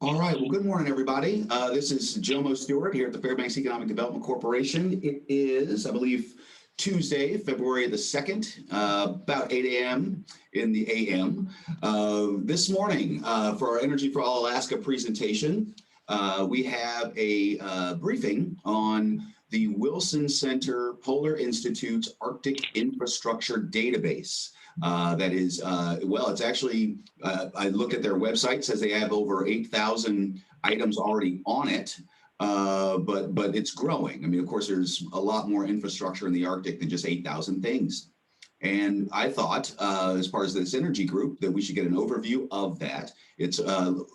All right. Well, good morning, everybody. This is Jomo Stewart here at the Fairbanks Economic Development Corporation. It is, I believe, Tuesday, February the 2nd, about 8 a.m. in the a.m. This morning, for our Energy for All Alaska presentation, we have a briefing on the Wilson Center Polar Institute's Arctic Infrastructure Database. That is, well, it's actually, I looked at their website, it says they have over 8,000 items already on it, but it's growing. I mean, of course, there's a lot more infrastructure in the Arctic than just 8,000 things. And I thought, as part of this energy group, that we should get an overview of that. It's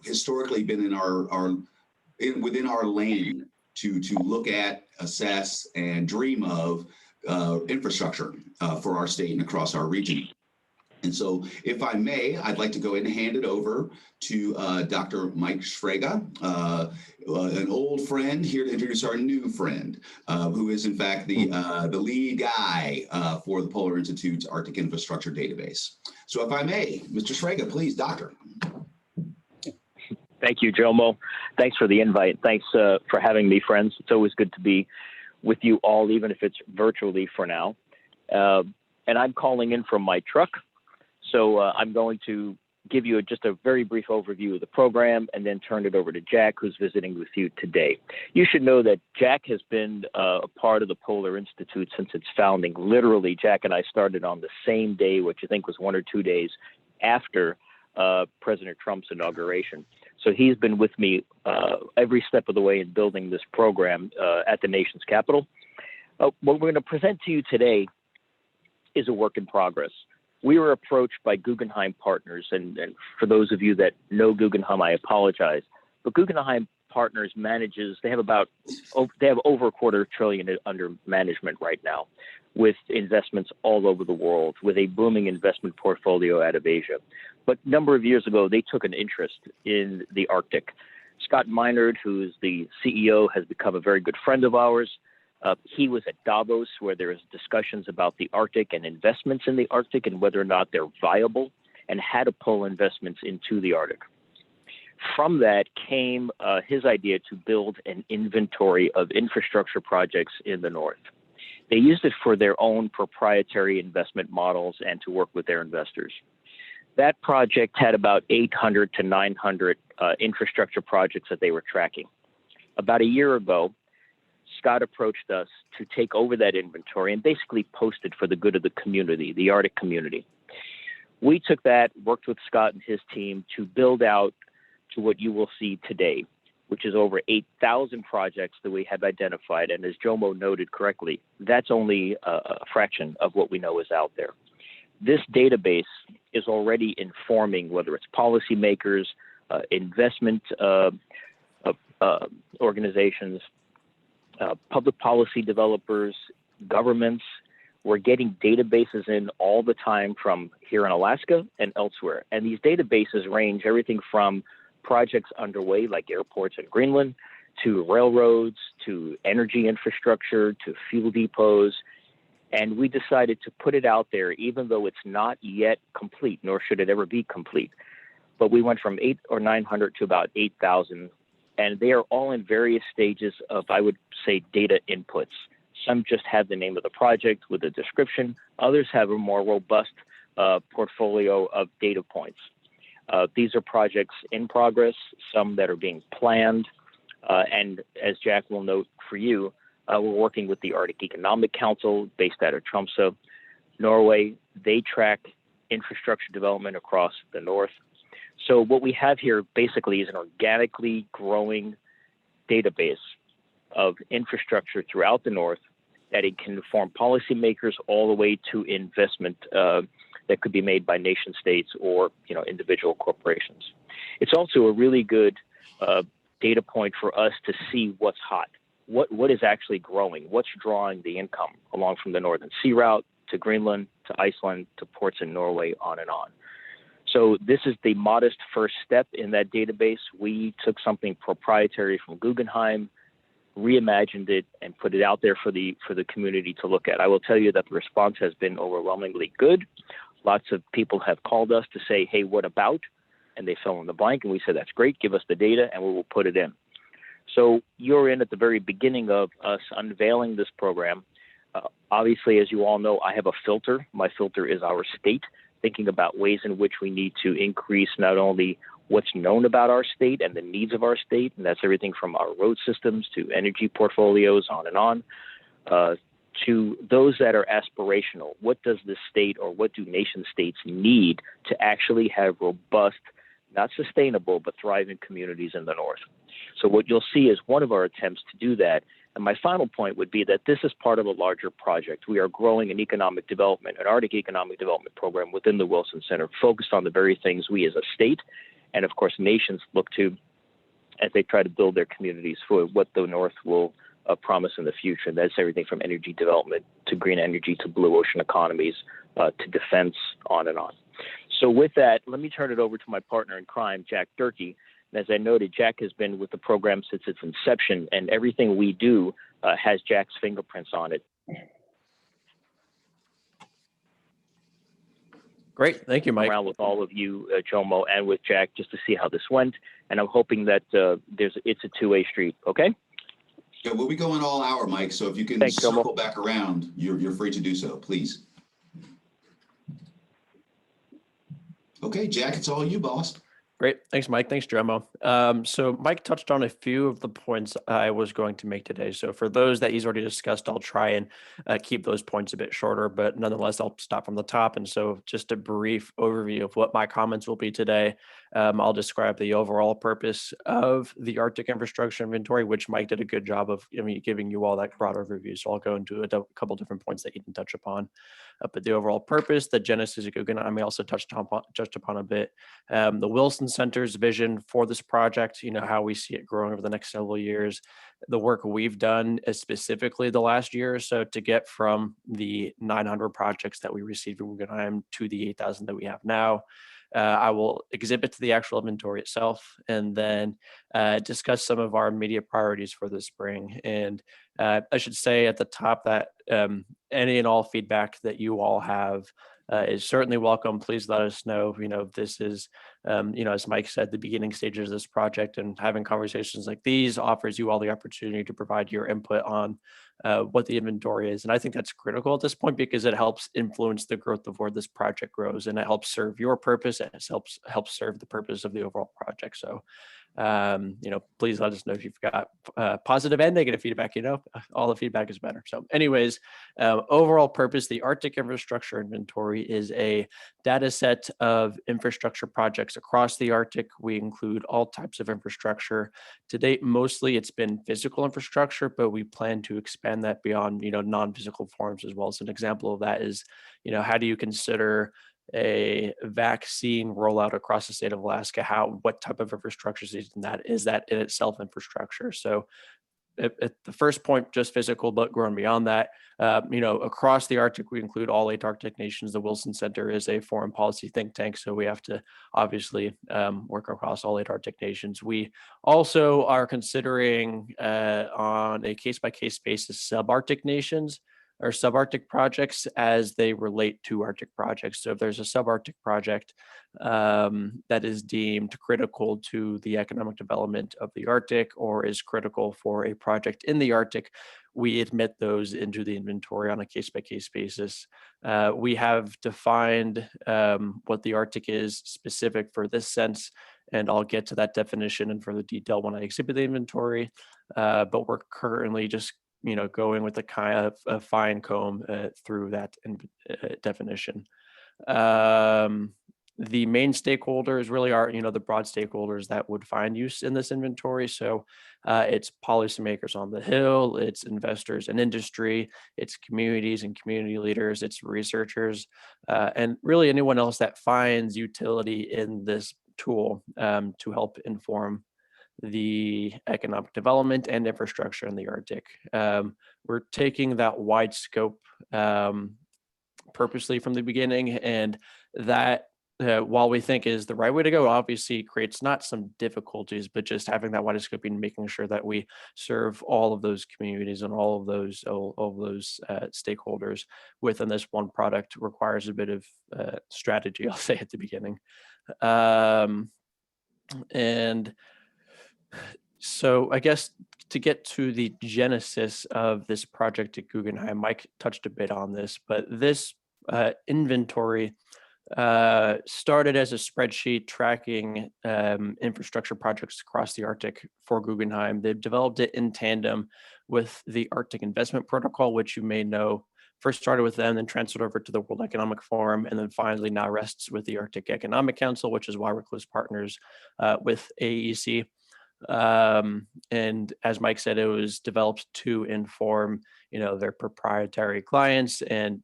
historically been in within our lane to look at, assess, and dream of infrastructure for our state and across our region. And so, if I may, I'd like to go ahead and hand it over to Dr. Mike Sfraga, an old friend, here to introduce our new friend, who is in fact the lead guy for the Polar Institute's Arctic Infrastructure Database. So if I may, Mr. Sfraga, please, Doctor. Thank you, Jomo. Thanks for the invite. Thanks for having me, friends. It's always good to be with you all, even if it's virtually for now. And I'm calling in from my truck. So I'm going to give you just a very brief overview of the program and then turn it over to Jack, who's visiting with you today. You should know that Jack has been a part of the Polar Institute since its founding. Literally, Jack and I started on the same day, which I think was 1 or 2 days after President Trump's inauguration. So he's been with me every step of the way in building this program at the nation's capital. What we're going to present to you today is a work in progress. We were approached by Guggenheim Partners, and for those of you that know Guggenheim, I apologize. But Guggenheim Partners they have over $250 billion under management right now, with investments all over the world, with a booming investment portfolio out of Asia. But a number of years ago, they took an interest in the Arctic. Scott Minerd, who's the CEO, has become a very good friend of ours. He was at Davos, where there was discussions about the Arctic and investments in the Arctic and whether or not they're viable, and how to pull investments into the Arctic. From that came his idea to build an inventory of infrastructure projects in the North. They used it for their own proprietary investment models and to work with their investors. That project had about 800 to 900 infrastructure projects that they were tracking. About a year ago, Scott approached us to take over that inventory and basically post it for the good of the community, the Arctic community. We took that, worked with Scott and his team to build out to what you will see today, which is over 8,000 projects that we have identified. And as Jomo noted correctly, that's only a fraction of what we know is out there. This database is already informing whether it's policymakers, investment organizations, public policy developers, governments. We're getting databases in all the time from here in Alaska and elsewhere. And these databases range everything from projects underway like airports in Greenland, to railroads, to energy infrastructure, to fuel depots. And we decided to put it out there, even though it's not yet complete, nor should it ever be complete. But we went from 800 or 900 to about 8,000. And they are all in various stages of, I would say, data inputs. Some just have the name of the project with a description. Others have a more robust portfolio of data points. These are projects in progress, some that are being planned. And as Jack will note for you, we're working with the Arctic Economic Council based out of Tromsø, Norway. They track infrastructure development across the north. So what we have here basically is an organically growing database of infrastructure throughout the North that it can inform policymakers all the way to investment that could be made by nation states or individual corporations. It's also a really good data point for us to see what's hot, what is actually growing, what's drawing the income along from the Northern Sea Route to Greenland, to Iceland, to ports in Norway, on and on. So this is the modest first step in that database. We took something proprietary from Guggenheim, reimagined it, and put it out there for the community to look at. I will tell you that the response has been overwhelmingly good. Lots of people have called us to say, hey, what about? And they fill in the blank, and we said, that's great, give us the data, and we will put it in. So you're in at the very beginning of us unveiling this program. Obviously, as you all know, I have a filter. My filter is our state, thinking about ways in which we need to increase not only what's known about our state and the needs of our state, and that's everything from our road systems to energy portfolios, on and on, to those that are aspirational. What does the state, or what do nation states need to actually have robust, not sustainable, but thriving communities in the North? So what you'll see is one of our attempts to do that. And my final point would be that this is part of a larger project. We are growing an economic development, an Arctic economic development program within the Wilson Center, focused on the very things we as a state and, of course, nations look to as they try to build their communities for what the North will promise in the future. And that's everything from energy development to green energy to blue ocean economies to defense, on and on. So with that, let me turn it over to my partner in crime, Jack Durkee. And as I noted, Jack has been with the program since its inception, and everything we do has Jack's fingerprints on it. Great. Thank you, Mike. Around with all of you, Jomo, and with Jack, just to see how this went. And I'm hoping that it's a two-way street. Okay? Yeah, we'll be going all hour, Mike. So if you can circle back around, you're free to do so, please. Okay, Jack, it's all you, boss. Great. Thanks, Mike. Thanks, Jomo. So Mike touched on a few of the points I was going to make today. So for those that he's already discussed, I'll try and keep those points a bit shorter, but nonetheless, I'll start from the top. And so just a brief overview of what my comments will be today. I'll describe the overall purpose of the Arctic infrastructure inventory, which Mike did a good job of giving you all that broad overview. So I'll go into a couple different points that he can touch upon. But the overall purpose, the genesis, I may also touched upon a bit. The Wilson Center's vision for this project, how we see it growing over the next several years, the work we've done specifically the last year or so to get from the 900 projects that we received from Guggenheim to the 8,000 that we have now. I will exhibit to the actual inventory itself, and then discuss some of our immediate priorities for the spring. And I should say at the top that any and all feedback that you all have is certainly welcome. Please let us know. This is, as Mike said, the beginning stages of this project, and having conversations like these offers you all the opportunity to provide your input on what the inventory is. And I think that's critical at this point because it helps influence the growth of where this project grows, and it helps serve your purpose, and it helps serve the purpose of the overall project. So, please let us know if you've got positive and negative feedback. All the feedback is better. So anyways, overall purpose, the Arctic infrastructure inventory is a data set of infrastructure projects across the Arctic. We include all types of infrastructure. To date, mostly it's been physical infrastructure, but we plan to expand that beyond, non-physical forms as well. So an example of that is, how do you consider a vaccine rollout across the state of Alaska? What type of infrastructure is that in itself infrastructure? So at the first point, just physical, but growing beyond that, across the Arctic, we include all 8 Arctic nations. The Wilson Center is a foreign policy think tank, so we have to obviously work across all 8 Arctic nations. We also are considering on a case-by-case basis subarctic nations or subarctic projects as they relate to Arctic projects. So if there's a subarctic project that is deemed critical to the economic development of the Arctic or is critical for a project in the Arctic, we admit those into the inventory on a case-by-case basis. We have defined what the Arctic is specific for this sense, and I'll get to that definition in further detail when I exhibit the inventory. But we're currently just going with a kind of a fine comb through that definition. The main stakeholders really are, the broad stakeholders that would find use in this inventory. So it's policymakers on the Hill, it's investors and industry, it's communities and community leaders, it's researchers, and really anyone else that finds utility in this tool to help inform the economic development and infrastructure in the Arctic. We're taking that wide scope purposely from the beginning, and that while we think is the right way to go, obviously creates not some difficulties, but just having that wide scoping, making sure that we serve all of those communities and all of those stakeholders within this one product requires a bit of strategy, I'll say at the beginning. And so I guess to get to the genesis of this project at Guggenheim, Mike touched a bit on this, but this inventory started as a spreadsheet tracking infrastructure projects across the Arctic for Guggenheim. They've developed it in tandem with the Arctic Investment Protocol, which you may know first started with them, then transferred over to the World Economic Forum, and then finally now rests with the Arctic Economic Council, which is why we're close partners with AEC. And as Mike said, it was developed to inform, their proprietary clients and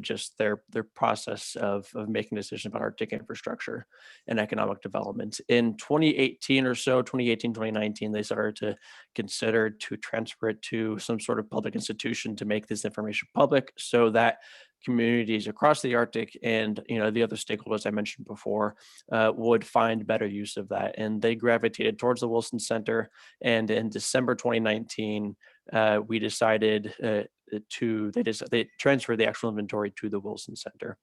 just their process of making decisions about Arctic infrastructure and economic development. In 2018 or so, 2018, 2019, they started to consider to transfer it to some sort of public institution to make this information public so that communities across the Arctic and the other stakeholders I mentioned before would find better use of that. And they gravitated towards the Wilson Center. And in December 2019, we decided they transferred the actual inventory to the Wilson Center.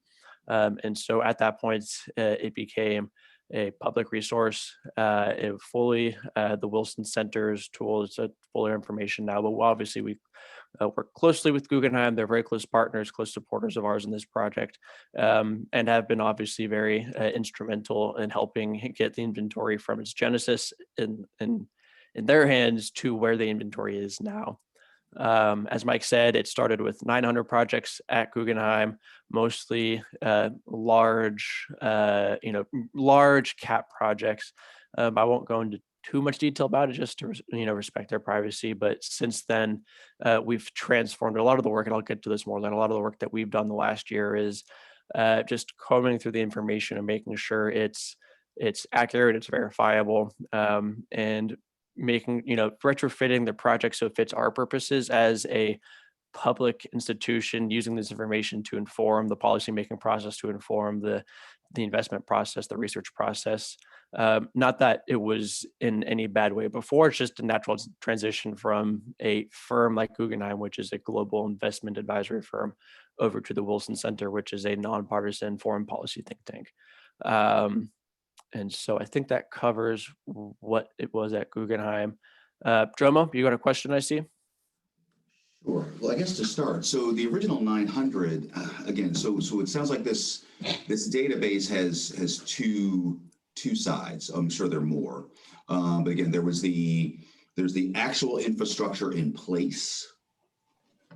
And so at that point, it became a public resource. It fully the Wilson Center's tool is fuller information now, but obviously we work closely with Guggenheim. They're very close partners, close supporters of ours in this project, and have been obviously very instrumental in helping get the inventory from its genesis in their hands to where the inventory is now. As Mike said, it started with 900 projects at Guggenheim, mostly large cap projects. I won't go into too much detail about it just to respect their privacy. But since then, we've transformed a lot of the work, and I'll get to this more. Than a lot of the work that we've done the last year is just combing through the information and making sure it's accurate, it's verifiable, and making retrofitting the project so it fits our purposes as a public institution, using this information to inform the policymaking process, to inform the investment process, the research process. Not that it was in any bad way before, it's just a natural transition from a firm like Guggenheim, which is a global investment advisory firm, over to the Wilson Center, which is a nonpartisan foreign policy think tank. And so I think that covers what it was at Guggenheim. Jomo, you got a question I see? Sure. Well, I guess to start, so the original 900, again, so it sounds like this database has two sides. I'm sure there are more, but again, there's the actual infrastructure in place,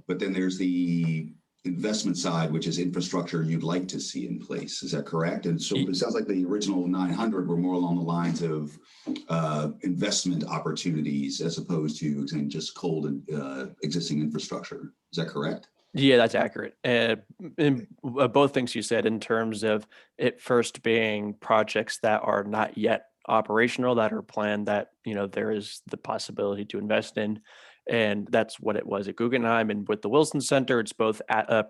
but then there's the investment side, which is infrastructure you'd like to see in place. Is that correct? And so it sounds like the original 900 were more along the lines of investment opportunities as opposed to just cold existing infrastructure. Is that correct? Yeah, that's accurate. In both things you said, in terms of it first being projects that are not yet operational, that are planned, that there is the possibility to invest in. And that's what it was at Guggenheim. And with the Wilson Center, it's both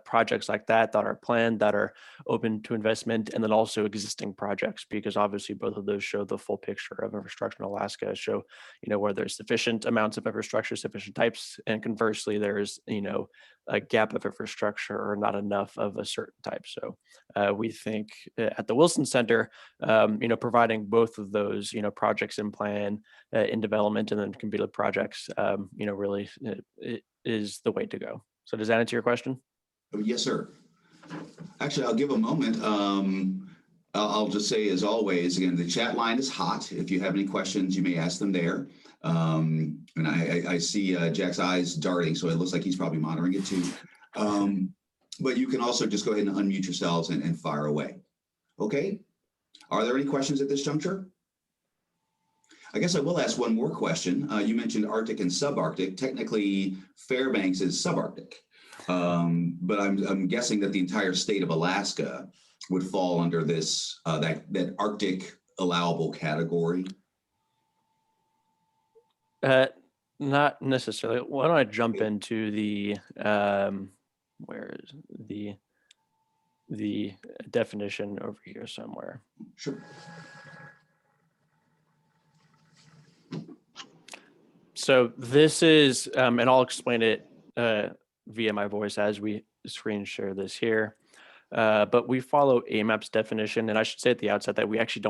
projects like that are planned, that are open to investment, and then also existing projects, because obviously both of those show the full picture of infrastructure in Alaska, show, where there's sufficient amounts of infrastructure, sufficient types, and conversely, there's, a gap of infrastructure or not enough of a certain type. So we think at the Wilson Center, providing both of those, projects in plan, in development, and then completed projects, really it is the way to go. So does that answer your question? Yes, sir. Actually, I'll give a moment. I'll just say, as always, again, the chat line is hot. If you have any questions, you may ask them there. And I see Jack's eyes darting, so it looks like he's probably monitoring it too. But you can also just go ahead and unmute yourselves and fire away. Okay. Are there any questions at this juncture? I guess I will ask one more question. You mentioned Arctic and subarctic. Technically, Fairbanks is subarctic, but I'm guessing that the entire state of Alaska would fall under this that Arctic allowable category. Not necessarily. Why don't I jump into the where is the definition over here somewhere? Sure. So this is, and I'll explain it via my voice as we screen share this here. But we follow AMAP's definition, and I should say at the outset that we actually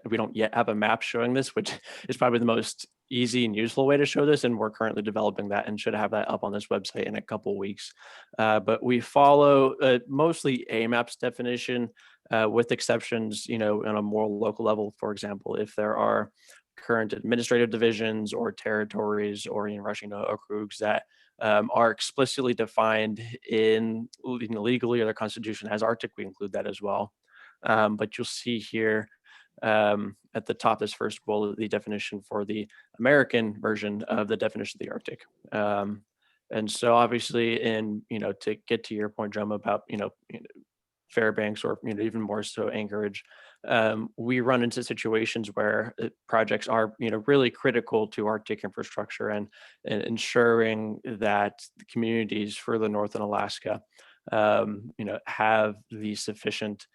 we don't yet have a map showing this, which is probably the most easy and useful way to show this, and we're currently developing that and should have that up on this website in a couple of weeks. But we follow mostly AMAP's definition, with exceptions, on a more local level. For example, if there are current administrative divisions or territories or okrugs that are explicitly defined in legally or their constitution as Arctic, we include that as well. But you'll see here at the top, this first bullet, the definition for the American version of the definition of the Arctic. And so obviously to get to your point, Drum, about, Fairbanks or even more so Anchorage, we run into situations where projects are really critical to Arctic infrastructure and ensuring that the communities further north in Alaska have the sufficient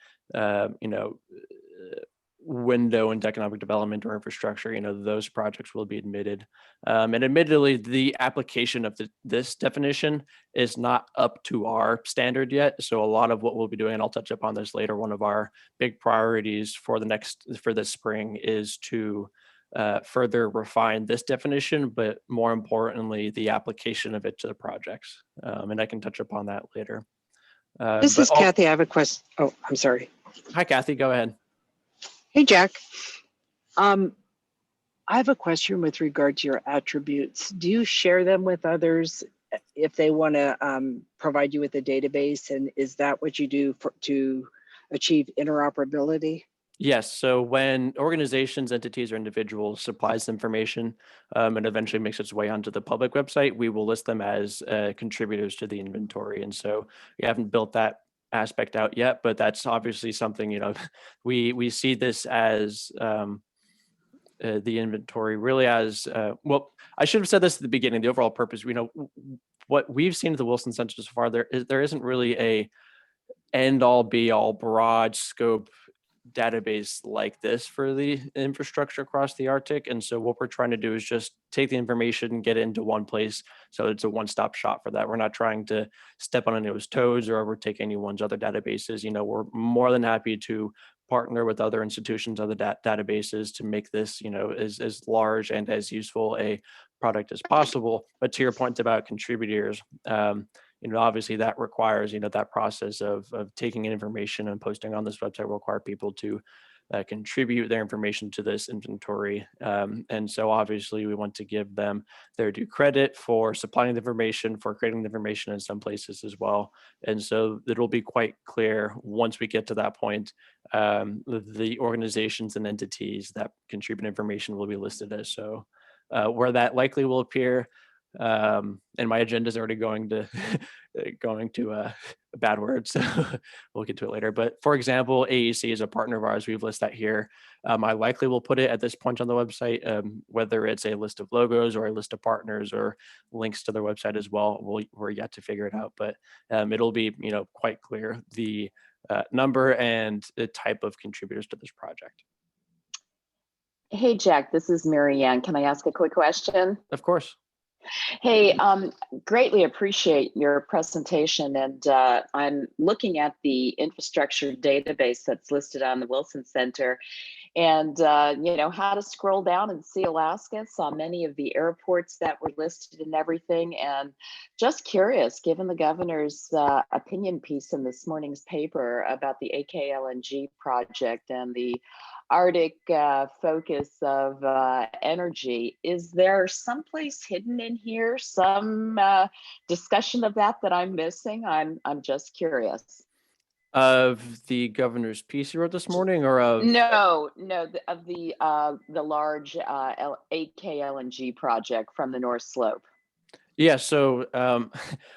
window into economic development or infrastructure. Those projects will be admitted. And admittedly, the application of this definition is not up to our standard yet. So a lot of what we'll be doing, and I'll touch upon this later, one of our big priorities for this spring is to further refine this definition, but more importantly, the application of it to the projects. And I can touch upon that later. This is Kathy. I have a question. Oh, I'm sorry. Hi, Kathy. Go ahead. Hey, Jack. I have a question with regard to your attributes. Do you share them with others if they want to provide you with a database? And is that what you do to achieve interoperability? Yes. So when organizations, entities, or individuals supplies information and eventually makes its way onto the public website, we will list them as contributors to the inventory. And so we haven't built that aspect out yet, but that's obviously something, we see this as the inventory really as well. I should have said this at the beginning. The overall purpose, what we've seen at the Wilson Center so far, there isn't really a end all be all broad scope database like this for the infrastructure across the Arctic. And so what we're trying to do is just take the information and get it into one place. So it's a one-stop shop for that. We're not trying to step on anyone's toes or overtake anyone's other databases. We're more than happy to partner with other institutions, other databases to make this, as large and as useful a product as possible. But to your point about contributors, obviously that requires, that process of taking in information and posting on this website will require people to contribute their information to this inventory. And so obviously we want to give them their due credit for supplying the information, for creating the information in some places as well. And so it'll be quite clear once we get to that point, the organizations and entities that contribute information will be listed as so. Where that likely will appear, and my agenda is already going to a bad word, so we'll get to it later. But for example, AEC is a partner of ours. We've listed that here. I likely will put it at this point on the website, whether it's a list of logos or a list of partners or links to their website as well. We're yet to figure it out, but it'll be quite clear the number and the type of contributors to this project. Hey, Jack, this is Mary Ann. Can I ask a quick question? Of course. Hey, greatly appreciate your presentation. And I'm looking at the infrastructure database that's listed on the Wilson Center and, how to scroll down and see Alaska. Saw many of the airports that were listed and everything. And just curious, given the governor's opinion piece in this morning's paper about the AKLNG project and the Arctic focus of energy, is there someplace hidden in here, some discussion of that I'm missing? I'm just curious. Of the governor's piece you wrote this morning, or of of the large AKLNG project from the North Slope. Yeah, so I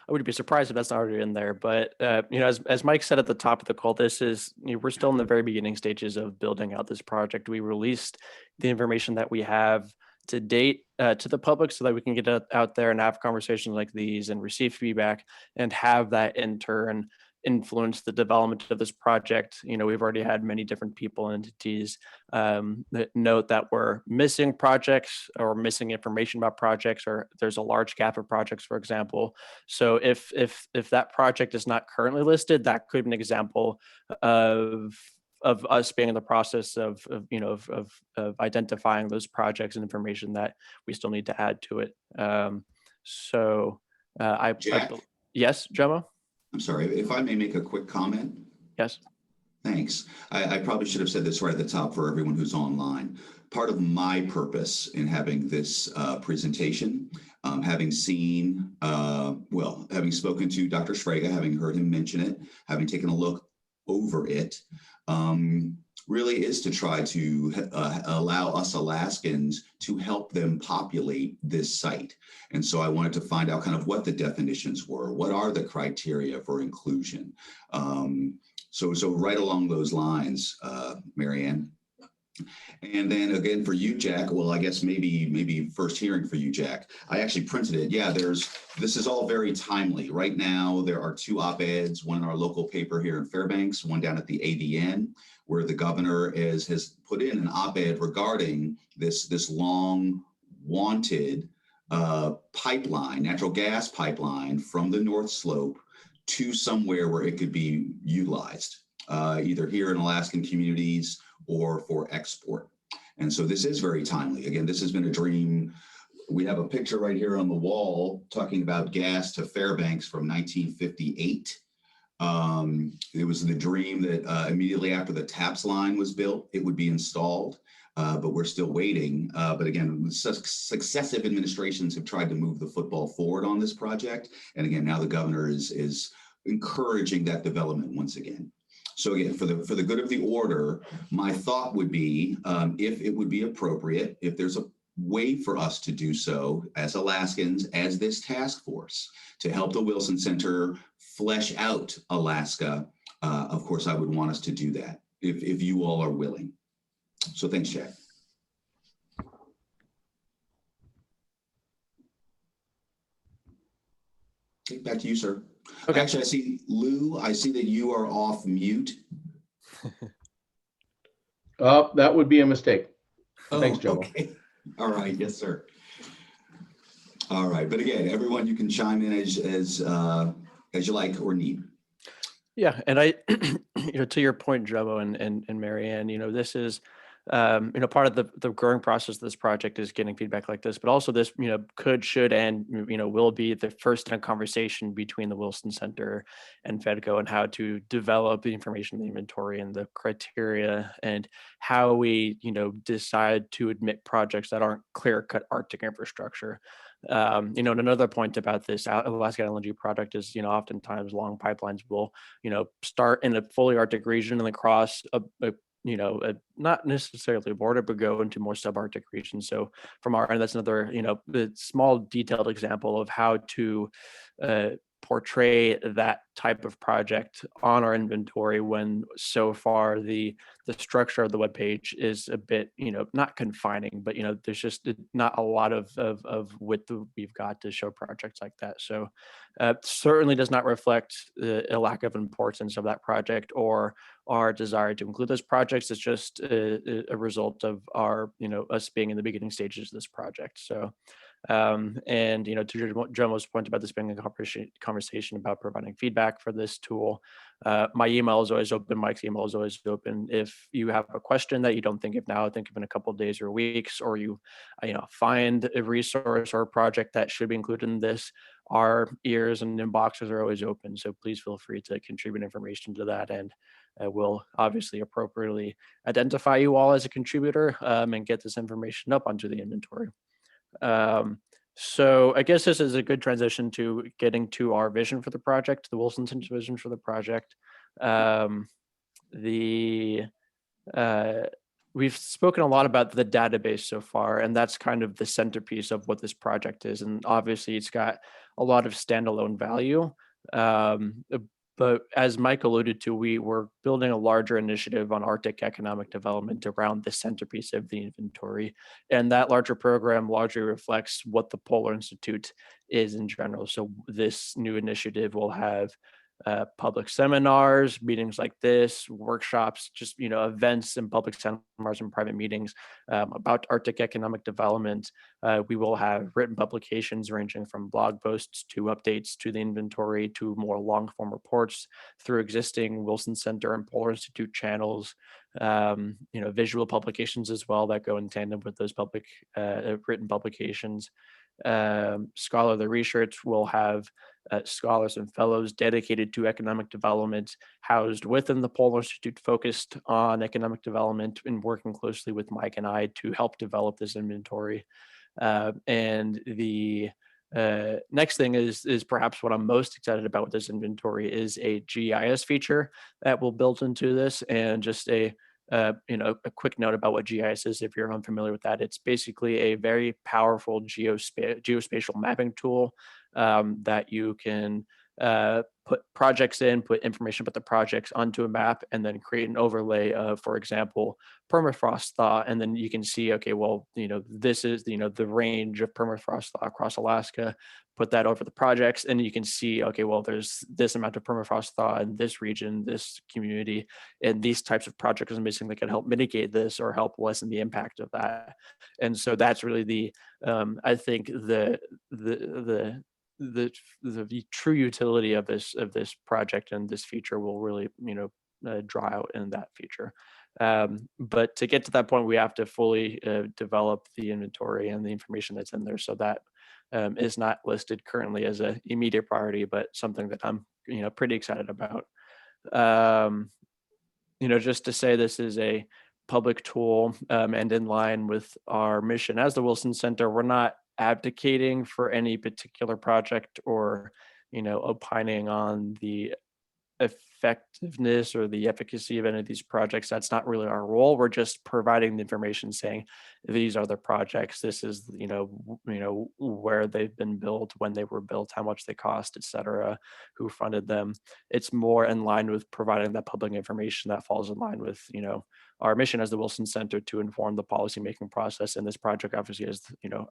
wouldn't be surprised if that's not already in there. But as Mike said at the top of the call, this is we're still in the very beginning stages of building out this project. We released the information that we have to date to the public so that we can get out there and have conversations like these and receive feedback and have that in turn influence the development of this project. We've already had many different people and entities that note that we're missing projects or missing information about projects, or there's a large gap of projects, for example. So if that project is not currently listed, that could be an example of us being in the process of identifying those projects and information that we still need to add to it. Jack? Yes, Jomo? I'm sorry, if I may make a quick comment. Yes. Thanks. I probably should have said this right at the top for everyone who's online. Part of my purpose in having this presentation, having seen, having spoken to Dr. Sfraga, having heard him mention it, having taken a look over it, really is to try to allow us Alaskans to help them populate this site. And so I wanted to find out kind of what the definitions were. What are the criteria for inclusion? So right along those lines, Marianne. And then again for you, Jack, well, I guess maybe first hearing for you, Jack. I actually printed it. Yeah, this is all very timely. Right now, there are 2 op-eds, one in our local paper here in Fairbanks, one down at the ADN, where the governor has put in an op-ed regarding this long wanted pipeline, natural gas pipeline from the North Slope to somewhere where it could be utilized, either here in Alaskan communities or for export. And so this is very timely. Again, this has been a dream. We have a picture right here on the wall talking about gas to Fairbanks from 1958. It was the dream that immediately after the TAPS line was built, it would be installed, but we're still waiting. But again, successive administrations have tried to move the football forward on this project. And again, now the governor is encouraging that development once again. So again, for the good of the order, my thought would be, if it would be appropriate, if there's a way for us to do so as Alaskans, as this task force, to help the Wilson Center flesh out Alaska, of course, I would want us to do that if you all are willing. So thanks, Jack. Okay, back to you, sir. Okay. Actually, I see Lou. I see that you are off mute. That would be a mistake. Thanks, Joe. Okay. All right. Yes, sir. All right. But again, everyone, you can chime in as you like or need. Yeah, and I, to your point, Jomo and Marianne, this is, part of the growing process of this project is getting feedback like this, but also this, could, should, and, will be the first time conversation between the Wilson Center and FEDCO and how to develop the information, the inventory, and the criteria, and how we, decide to admit projects that aren't clear-cut Arctic infrastructure. And another point about this Alaska LNG project is, oftentimes long pipelines will, start in a fully Arctic region and then cross not necessarily a border, but go into more subarctic regions. So from our end, that's another, a small detailed example of how to portray that type of project on our inventory when so far the structure of the webpage is a bit, not confining, but, there's just not a lot of width we've got to show projects like that. So certainly does not reflect a lack of importance of that project or our desire to include those projects. It's just a result of our, us being in the beginning stages of this project. So and to Jomo's point about this being a conversation about providing feedback for this tool, my email is always open. Mike's email is always open. If you have a question that you don't think of now, think of in a couple of days or weeks, or you find a resource or a project that should be included in this, our ears and inboxes are always open. So please feel free to contribute information to that, and we'll obviously appropriately identify you all as a contributor and get this information up onto the inventory. So I guess this is a good transition to getting to our vision for the project, the Wilson Center's vision for the project. We've spoken a lot about the database so far, and that's kind of the centerpiece of what this project is. And obviously it's got a lot of standalone value. But as Mike alluded to, we were building a larger initiative on Arctic economic development around the centerpiece of the inventory. And that larger program largely reflects what the Polar Institute is in general. So this new initiative will have public seminars, meetings like this, workshops, just, events and public seminars and private meetings about Arctic economic development. We will have written publications ranging from blog posts to updates to the inventory to more long form reports through existing Wilson Center and Polar Institute channels, visual publications as well that go in tandem with those public written publications. Scholarly research will have scholars and fellows dedicated to economic development housed within the Polar Institute, focused on economic development and working closely with Mike and I to help develop this inventory. And the next thing is perhaps what I'm most excited about with this inventory is a GIS feature that will build into this. And just a quick note about what GIS is, if you're unfamiliar with that. It's basically a very powerful geospatial mapping tool that you can put projects in, put information about the projects onto a map, and then create an overlay of, for example, permafrost thaw. And then you can see, okay, well, this is, the range of permafrost thaw across Alaska. Put that over the projects, and you can see, okay, well, there's this amount of permafrost thaw in this region, this community, and these types of projects are missing that can help mitigate this or help lessen the impact of that. And so that's really the I think the true utility of this project and this feature will really draw out in that feature. But to get to that point, we have to fully develop the inventory and the information that's in there. So that is not listed currently as an immediate priority, but something that I'm pretty excited about. Just to say, this is a public tool and in line with our mission as the Wilson Center. We're not abdicating for any particular project or opining on the effectiveness or the efficacy of any of these projects. That's not really our role. We're just providing the information saying these are the projects, this is where they've been built, when they were built, how much they cost, etc., who funded them. It's more in line with providing that public information that falls in line with our mission as the Wilson Center to inform the policymaking process. And this project obviously has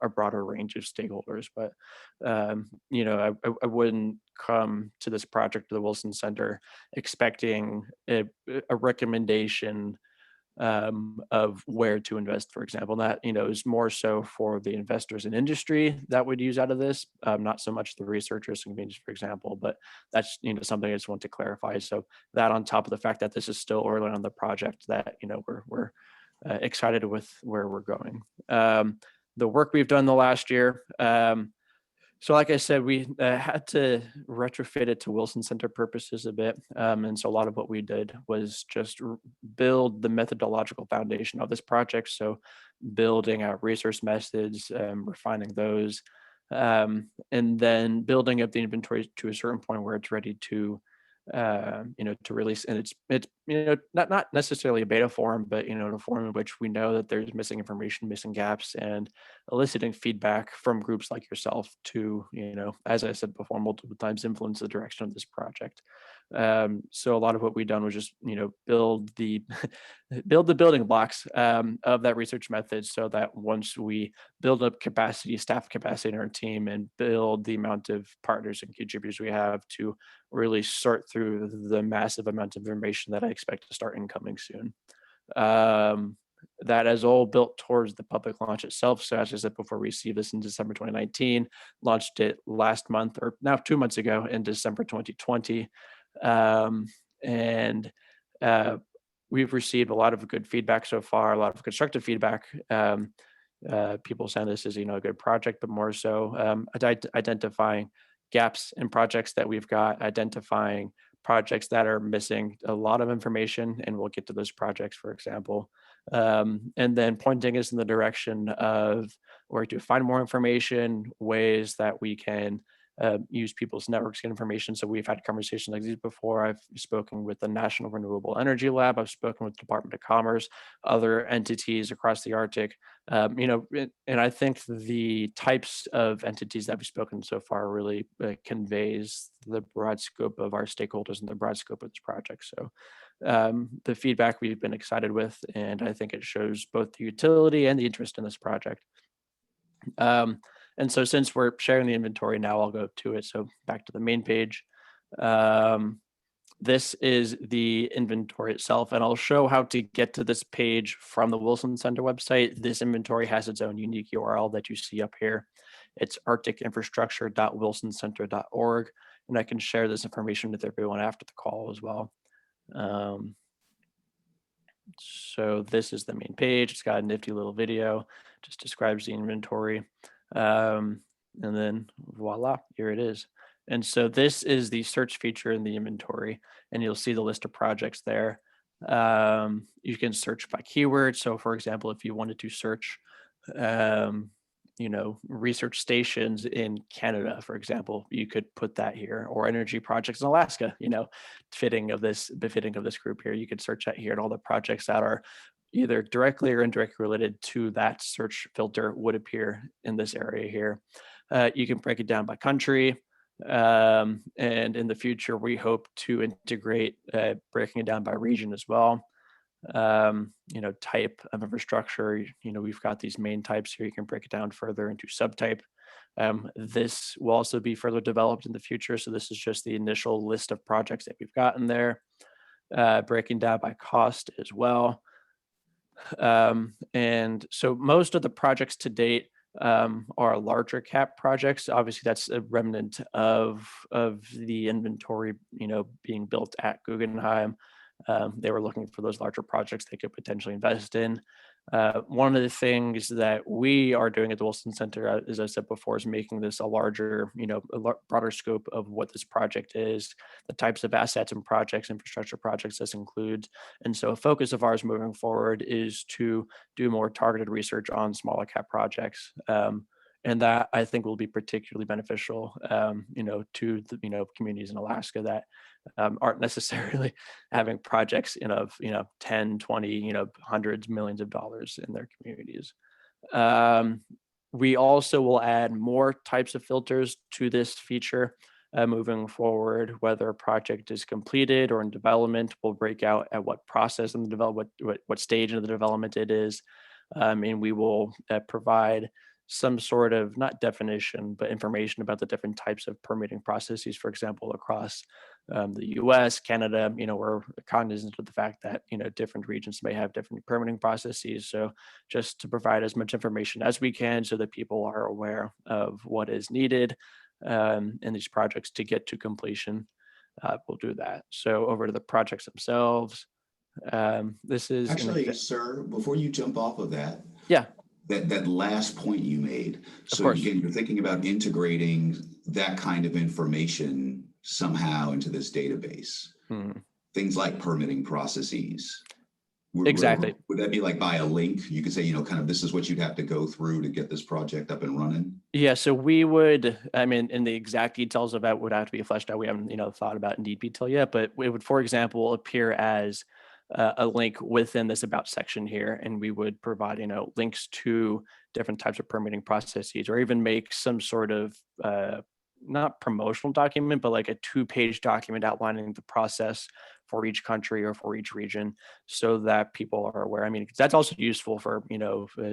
a broader range of stakeholders, but I wouldn't come to this project to the Wilson Center expecting a recommendation of where to invest, for example. That is more so for the investors in industry that would use out of this, not so much the researchers and communities, for example. But that's something I just want to clarify. So that, on top of the fact that this is still early on the project, that we're excited with where we're going. The work we've done the last year. So like I said, we had to retrofit it to Wilson Center purposes a bit. And so a lot of what we did was just build the methodological foundation of this project. So building out resource methods, refining those, and then building up the inventory to a certain point where it's ready to to release. And it's not necessarily a beta form, but in a form in which we know that there's missing information, missing gaps, and eliciting feedback from groups like yourself to as I said before multiple times, influence the direction of this project. So a lot of what we've done was just build the building blocks of that research method, so that once we build up staff capacity in our team, and build the amount of partners and contributors we have to really sort through the massive amount of information that I expect to start incoming soon. That is all built towards the public launch itself. So as I said before, we received this in December 2019, launched it last month, or now 2 months ago, in December 2020. And we've received a lot of good feedback so far, a lot of constructive feedback. People saying this is a good project, but more so identifying gaps in projects that we've got, identifying projects that are missing a lot of information, and we'll get to those projects, for example, and then pointing us in the direction of where to find more information, ways that we can use people's networks and information. So we've had conversations like these before. I've spoken with the National Renewable Energy Lab. I've spoken with the Department of Commerce, other entities across the Arctic. And I think the types of entities that we've spoken so far really conveys the broad scope of our stakeholders and the broad scope of this project. So the feedback we've been excited with, and I think it shows both the utility and the interest in this project. And so since we're sharing the inventory now, I'll go to it. So back to the main page. This is the inventory itself, and I'll show how to get to this page from the Wilson Center website. This inventory has its own unique URL that you see up here. It's arcticinfrastructure.wilsoncenter.org, and I can share this information with everyone after the call as well. So this is the main page. It's got a nifty little video, just describes the inventory. And then voila, here it is. And so this is the search feature in the inventory, and you'll see the list of projects there. You can search by keyword. So for example, if you wanted to search, research stations in Canada, for example, you could put that here, or energy projects in Alaska, befitting of this group here. You could search that here, and all the projects that are either directly or indirectly related to that search filter would appear in this area here. You can break it down by country. And in the future, we hope to integrate breaking it down by region as well. Type of infrastructure, we've got these main types here. You can break it down further into subtype. This will also be further developed in the future. So this is just the initial list of projects that we've gotten there, breaking down by cost as well. And so most of the projects to date are larger cap projects. Obviously, that's a remnant of the inventory, being built at Guggenheim. They were looking for those larger projects they could potentially invest in. One of the things that we are doing at the Wilson Center, as I said before, is making this a larger, broader scope of what this project is, the types of assets and projects, infrastructure projects this includes. And so a focus of ours moving forward is to do more targeted research on smaller cap projects. And that I think will be particularly beneficial, to the, communities in Alaska that aren't necessarily having projects of 10, 20, hundreds, millions of dollars in their communities. We also will add more types of filters to this feature moving forward. Whether a project is completed or in development, we'll break out at what process in the development, what stage of the development it is, and we will provide some sort of, not definition, but information about the different types of permitting processes, for example, across the US, Canada. We're cognizant of the fact that, different regions may have different permitting processes. So just to provide as much information as we can so that people are aware of what is needed in these projects to get to completion, we'll do that. So over to the projects themselves. This is actually, sir, before you jump off of that. Yeah. That last point you made. So course. Again, you're thinking about integrating that kind of information somehow into this database. Things like permitting processes. Exactly. Would that be like by a link? You could say, kind of this is what you'd have to go through to get this project up and running? Yeah, so we would, in the exact details of that would have to be fleshed out. We haven't, thought about in deep detail yet, but it would, for example, appear as a link within this about section here, and we would provide links to different types of permitting processes, or even make some sort of not promotional document, but like a 2-page document outlining the process for each country or for each region, so that people are aware. That's also useful for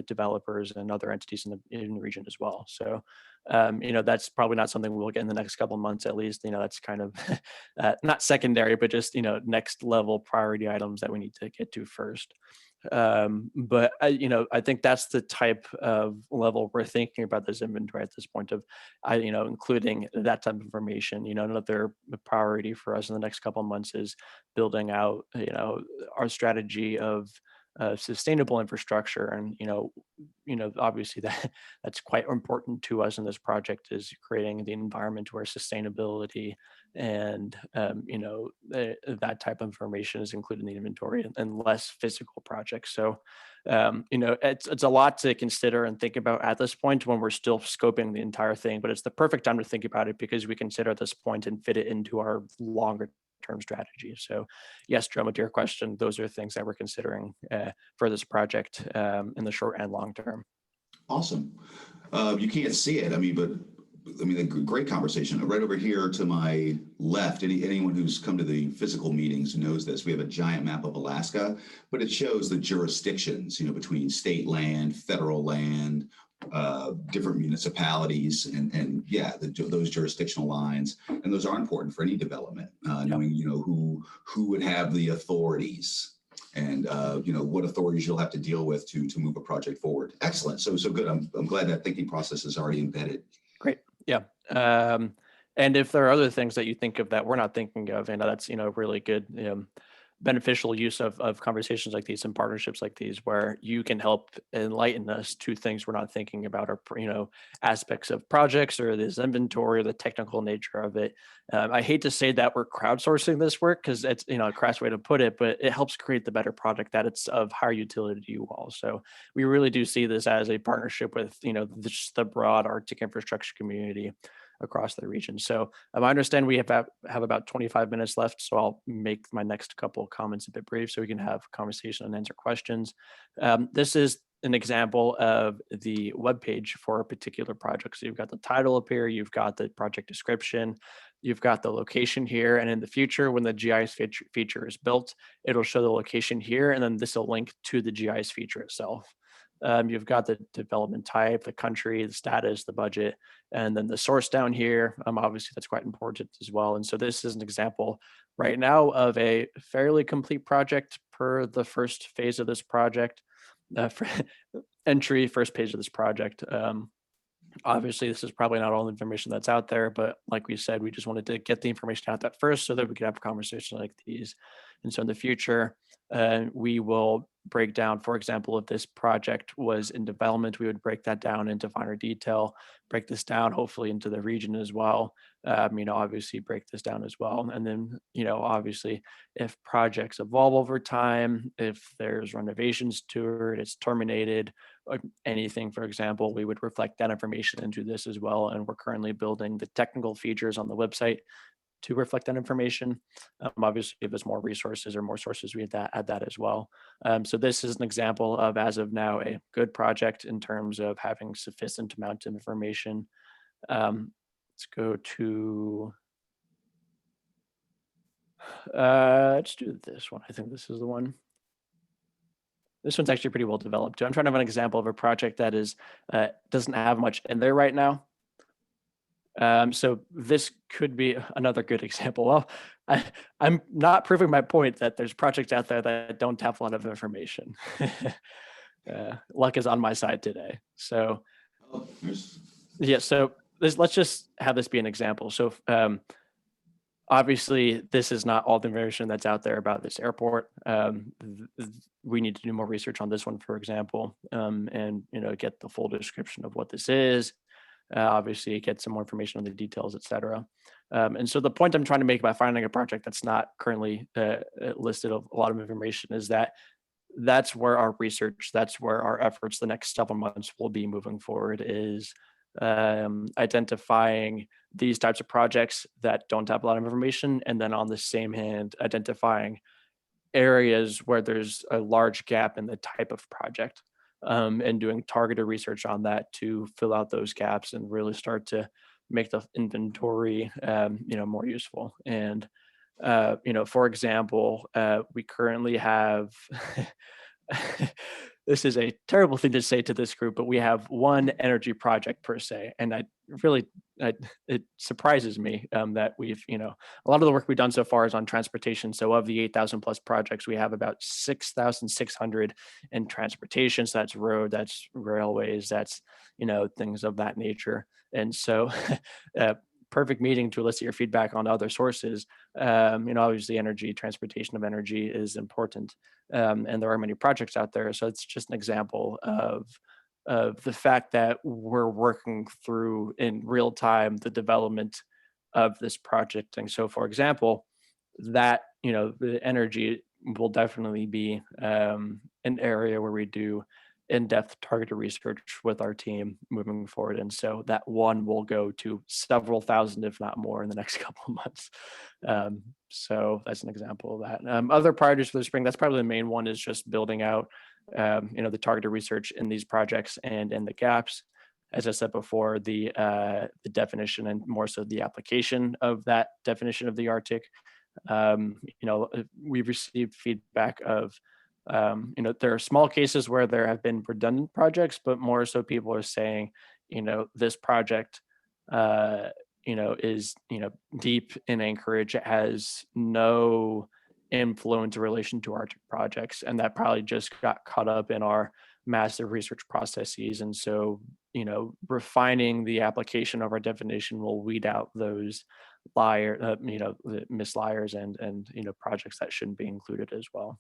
developers and other entities in the region as well. So that's probably not something we'll get in the next couple of months, at least. That's kind of not secondary, but just next level priority items that we need to get to first. But I think that's the type of level we're thinking about this inventory at this point of, including that type of information. Another priority for us in the next couple of months is building out, our strategy of sustainable infrastructure. And, obviously that's quite important to us in this project, is creating the environment where sustainability and, that type of information is included in the inventory, and less physical projects. So, it's a lot to consider and think about at this point when we're still scoping the entire thing, but it's the perfect time to think about it because we consider this point and fit it into our longer term strategy. So yes, Jomo, to your question, those are things that we're considering for this project in the short and long term. Awesome. You can't see it, but a great conversation. Right over here to my left, anyone who's come to the physical meetings knows this. We have a giant map of Alaska, but it shows the jurisdictions, between state land, federal land, different municipalities and yeah, those jurisdictional lines. And those are important for any development, knowing, who would have the authorities and, what authorities you'll have to deal with to move a project forward. Excellent. So good. I'm glad that thinking process is already embedded. Great. Yeah. And if there are other things that you think of that we're not thinking of, and that's, really good, beneficial use of conversations like these and partnerships like these, where you can help enlighten us to things we're not thinking about, or, aspects of projects or this inventory or the technical nature of it. I hate to say that we're crowdsourcing this work because it's, a crass way to put it, but it helps create the better product that it's of higher utility to you all. So we really do see this as a partnership with, just the broad Arctic infrastructure community across the region. So I understand we have about 25 minutes left, so I'll make my next couple of comments a bit brief so we can have a conversation and answer questions. This is an example of the webpage for a particular project. So you've got the title up here, you've got the project description, you've got the location here, and in the future, when the GIS feature is built, it'll show the location here, and then this will link to the GIS feature itself. You've got the development type, the country, the status, the budget, and then the source down here. Obviously, that's quite important as well. And so this is an example right now of a fairly complete project per the first phase of this project, for first page of this project. Obviously, this is probably not all the information that's out there, but like we said, we just wanted to get the information out that first so that we could have conversations like these. And so in the future, we will break down, for example, if this project was in development, we would break that down into finer detail, break this down hopefully into the region as well. Obviously break this down as well. And then, obviously if projects evolve over time, if there's renovations to it, it's terminated, or anything, for example, we would reflect that information into this as well. And we're currently building the technical features on the website to reflect that information. Obviously, if there's more resources or more sources, we add that as well. So this is an example of, as of now, a good project in terms of having sufficient amount of information. Let's go to, let's do this one. I think this is the one. This one's actually pretty well developed too. I'm trying to have an example of a project that is doesn't have much in there right now. So this could be another good example. Well, I'm not proving my point that there's projects out there that don't have a lot of information. Luck is on my side today. So yeah, so let's just have this be an example. So obviously, this is not all the information that's out there about this airport. We need to do more research on this one, for example, and get the full description of what this is. Obviously, get some more information on the details, et cetera. And so the point I'm trying to make about finding a project that's not currently listed of a lot of information is that that's where our research, that's where our efforts the next several months will be moving forward, is identifying these types of projects that don't have a lot of information, and then on the same hand, identifying areas where there's a large gap in the type of project. And doing targeted research on that to fill out those gaps and really start to make the inventory, more useful. And, for example, we currently have, this is a terrible thing to say to this group, but we have one energy project per se. And it surprises me that we've, a lot of the work we've done so far is on transportation. So of the 8,000 plus projects, we have about 6,600 in transportation. So that's road, that's railways, that's, things of that nature. And so perfect meeting to elicit your feedback on other sources. Obviously transportation of energy is important. And there are many projects out there. So it's just an example of the fact that we're working through in real time the development of this project. And so, for example, that, the energy will definitely be an area where we do in-depth targeted research with our team moving forward. And so that one will go to several thousand, if not more, in the next couple of months. So that's an example of that. Other priorities for the spring, that's probably the main one, is just building out, the targeted research in these projects and in the gaps. As I said before, the definition and more so the application of that definition of the Arctic. We've received feedback of There are small cases where there have been redundant projects, but more so people are saying, this project, is, deep in Anchorage. It has no influence in relation to Arctic projects. And that probably just got caught up in our massive research processes. And so, refining the application of our definition will weed out those the misliars and projects that shouldn't be included as well.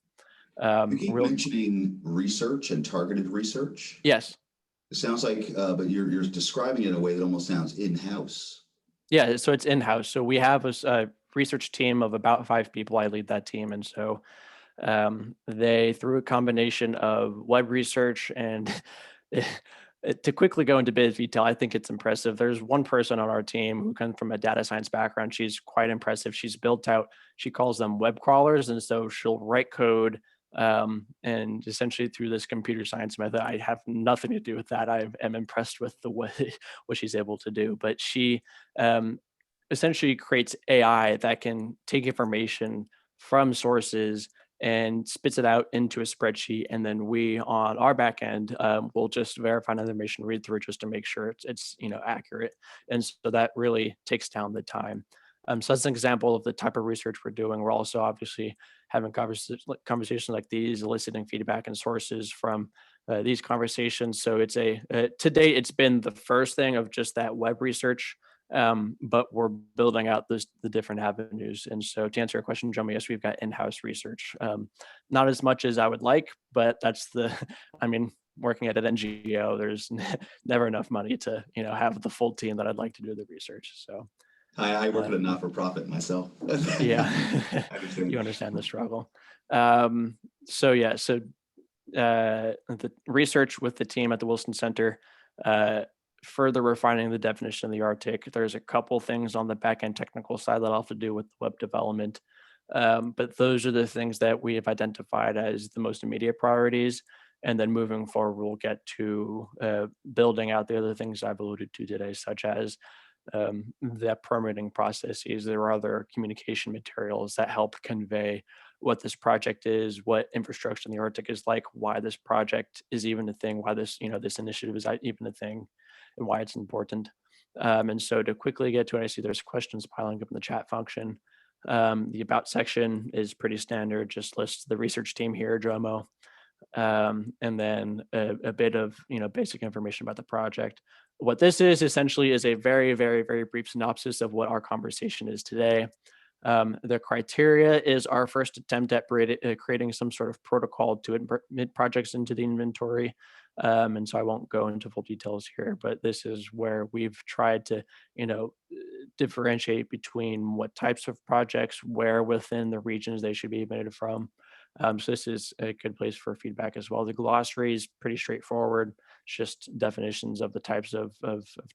You keep mentioning research and targeted research. Yes. It sounds like, but you're describing it in a way that almost sounds in-house. Yeah, so it's in-house. So we have a research team of about 5 people. I lead that team. And so they, through a combination of web research and to quickly go into a bit of detail, I think it's impressive. There's one person on our team who comes from a data science background. She's quite impressive. She's built out, she calls them web crawlers. And so she'll write code and essentially through this computer science method. I have nothing to do with that. I am impressed with the way what she's able to do, but she essentially creates AI that can take information from sources and spits it out into a spreadsheet. And then we on our back end will just verify the information, read through it just to make sure it's accurate. And so that really takes down the time. So that's an example of the type of research we're doing. We're also obviously having conversations like these, eliciting feedback and sources from these conversations. So it's to date, it's been the first thing of just that web research, but we're building out the different avenues. And so to answer your question, Joe, yes, we've got in-house research. Not as much as I would like, but that's working at an NGO, there's never enough money to, have the full team that I'd like to do the research. So I work at a not-for-profit myself. Yeah, I understand. you understand the struggle. So the research with the team at the Wilson Center, further refining the definition of the Arctic. There's a couple things on the back-end technical side that have to do with web development. But those are the things that we have identified as the most immediate priorities. And then moving forward, we'll get to building out the other things I've alluded to today, such as the permitting processes. There are other communication materials that help convey what this project is, what infrastructure in the Arctic is like, why this project is even a thing, why this, this initiative is even a thing, and why it's important. And so to quickly get to it, I see there's questions piling up in the chat function. The about section is pretty standard, just lists the research team here, Jomo, and then a bit of basic information about the project. What this is essentially is a very, very, very brief synopsis of what our conversation is today. The criteria is our first attempt at creating some sort of protocol to admit projects into the inventory. And so I won't go into full details here, but this is where we've tried to, differentiate between what types of projects, where within the regions they should be admitted from. So this is a good place for feedback as well. The glossary is pretty straightforward. It's just definitions of the types of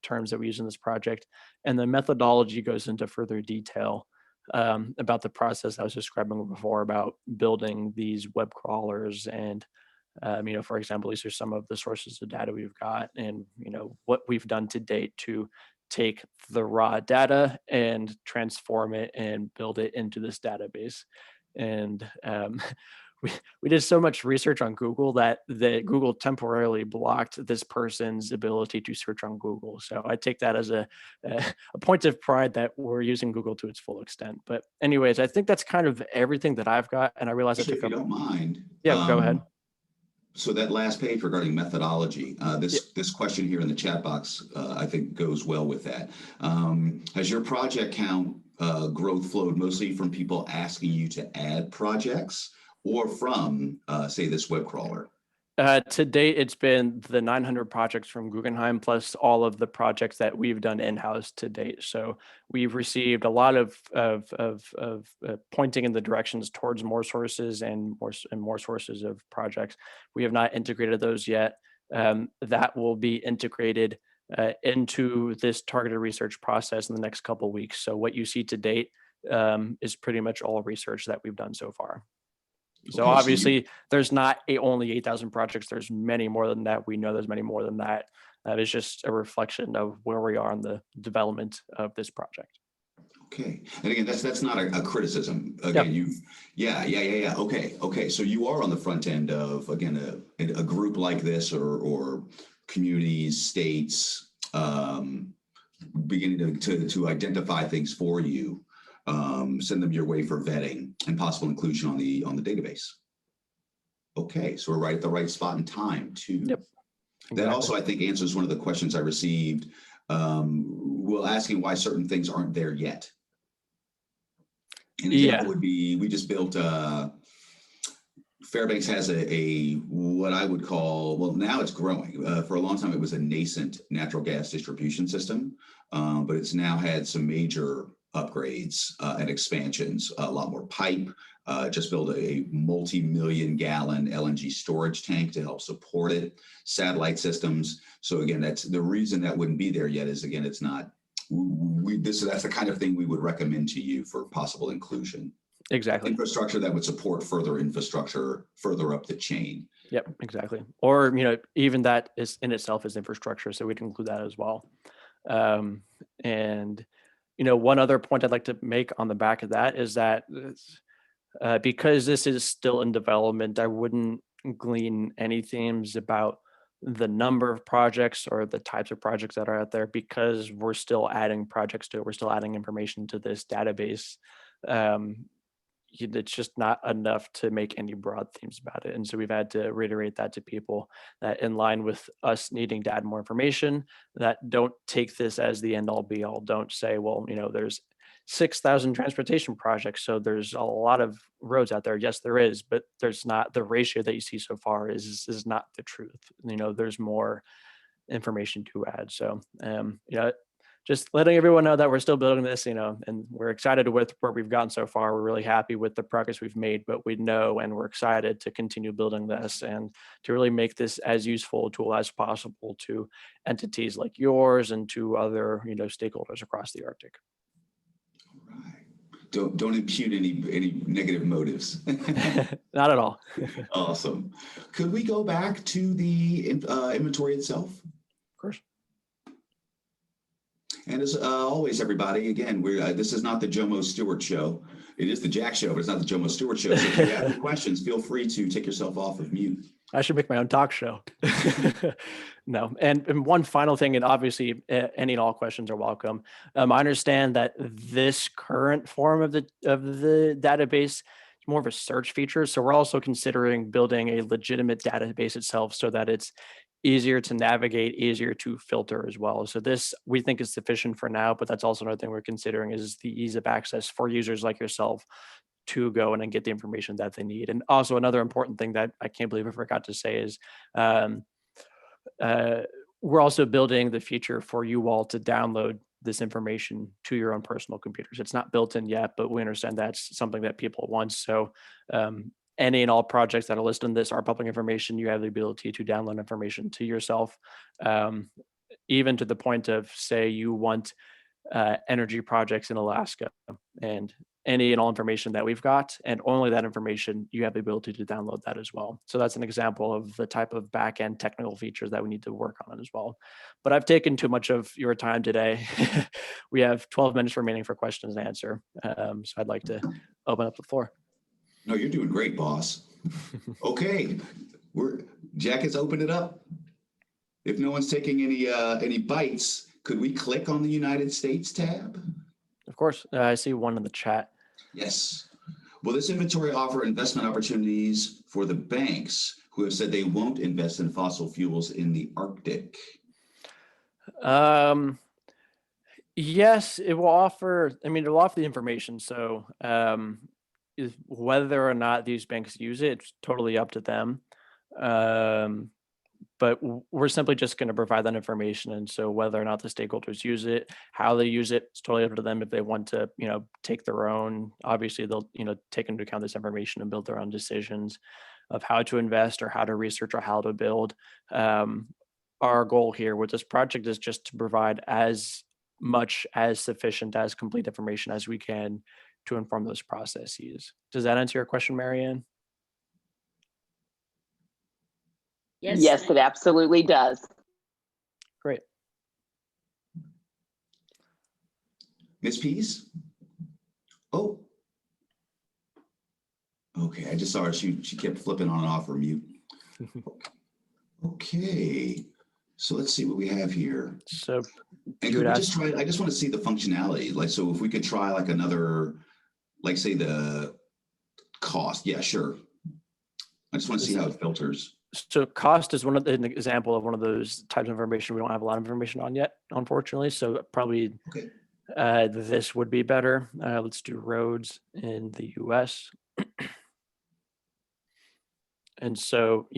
terms that we use in this project. And the methodology goes into further detail about the process I was describing before about building these web crawlers. And, for example, these are some of the sources of data we've got and, what we've done to date to take the raw data and transform it and build it into this database. And we did so much research on Google that Google temporarily blocked this person's ability to search on Google. So I take that as a point of pride that we're using Google to its full extent. But anyways, I think that's kind of everything that I've got. And I realize Actually, if you don't mind. Yeah, go ahead. So that last page regarding methodology, this question here in the chat box, I think goes well with that. Has your project count growth flowed mostly from people asking you to add projects or from, say, this web crawler? To date, it's been the 900 projects from Guggenheim plus all of the projects that we've done in-house to date. So we've received a lot of pointing in the directions towards more sources and more sources of projects. We have not integrated those yet. That will be integrated into this targeted research process in the next couple of weeks. So what you see to date is pretty much all research that we've done so far. So Okay, obviously, there's not only 8,000 projects. There's many more than that. We know there's many more than that. It's just a reflection of where we are in the development of this project. Okay, and again, that's not a criticism. Again, yeah. Okay. So you are on the front end of, again, a group like this, or communities, states, beginning to identify things for you, send them your way for vetting and possible inclusion on the database. Okay, so we're right at the right spot and time too. Yep. That Exactly. also, I think, answers one of the questions I received, well, asking why certain things aren't there yet. An example would be, we just built, Fairbanks has a what I would call, well, now it's growing. For a long time, it was a nascent natural gas distribution system, but it's now had some major upgrades and expansions, a lot more pipe, just built a multi-million gallon LNG storage tank to help support it, satellite systems. So again, that's the reason that wouldn't be there yet is, again, it's not, that's the kind of thing we would recommend to you for possible inclusion. Exactly. Infrastructure that would support further infrastructure further up the chain. Yep, exactly. Or, even that is in itself is infrastructure, so we'd include that as well. And, one other point I'd like to make on the back of that is that because this is still in development, I wouldn't glean any themes about the number of projects or the types of projects that are out there, because we're still adding projects to it. We're still adding information to this database. It's just not enough to make any broad themes about it. And so we've had to reiterate that to people, that in line with us needing to add more information, that don't take this as the end all be all. Don't say, well, there's 6,000 transportation projects, so there's a lot of roads out there. Yes, there is, but there's not, the ratio that you see so far is not the truth. There's more information to add. So, just letting everyone know that we're still building this, and we're excited with where we've gotten so far. We're really happy with the progress we've made, but we know, and we're excited to continue building this and to really make this as useful a tool as possible to entities like yours and to other, stakeholders across the Arctic. All right. Don't impute any negative motives. Not at all. Awesome. Could we go back to the inventory itself? Of course. And as always, everybody, again, this is not the Jomo Stewart show. It is the Jack show, but it's not the Jomo Stewart show. So if you have any questions, feel free to take yourself off of mute. I should make my own talk show. No. And one final thing, and obviously any and all questions are welcome. I understand that this current form of the database is more of a search feature. So we're also considering building a legitimate database itself so that it's easier to navigate, easier to filter as well. So this, we think, is sufficient for now, but that's also another thing we're considering is the ease of access for users like yourself to go in and get the information that they need. And also another important thing that I can't believe I forgot to say is we're also building the feature for you all to download this information to your own personal computers. It's not built in yet, but we understand that's something that people want. So any and all projects that are listed in this are public information. You have the ability to download information to yourself, even to the point of, say, you want energy projects in Alaska, and any and all information that we've got, and only that information, you have the ability to download that as well. So that's an example of the type of back-end technical features that we need to work on as well. But I've taken too much of your time today. We have 12 minutes remaining for questions and answer. So I'd like to open up the floor. No, you're doing great, boss. Okay, Jack has opened it up. If no one's taking any bites, could we click on the United States tab? Of course, I see one in the chat. Yes. Will this inventory offer investment opportunities for the banks who have said they won't invest in fossil fuels in the Arctic? Yes, it will offer, it'll offer the information. So whether or not these banks use it, it's totally up to them. But we're simply just going to provide that information. And so whether or not the stakeholders use it, how they use it, it's totally up to them. If they want to, take their own, obviously they'll, take into account this information and build their own decisions of how to invest or how to research or how to build. Our goal here with this project is just to provide as much as sufficient as complete information as we can to inform those processes. Does that answer your question, Marianne? Yes, it absolutely does. Great. Ms. Pease? Oh. Okay, I just saw her. She kept flipping on and off her mute. Okay, so let's see what we have here. So And you could would we ask, just try, I just want to see the functionality. Like, so if we could try like another, like say the cost. Yeah, sure. I just want to see how it filters. so cost is an example of one of those types of information we don't have a lot of information on yet, unfortunately. So probably Okay. this would be better. Let's do roads in the US. And so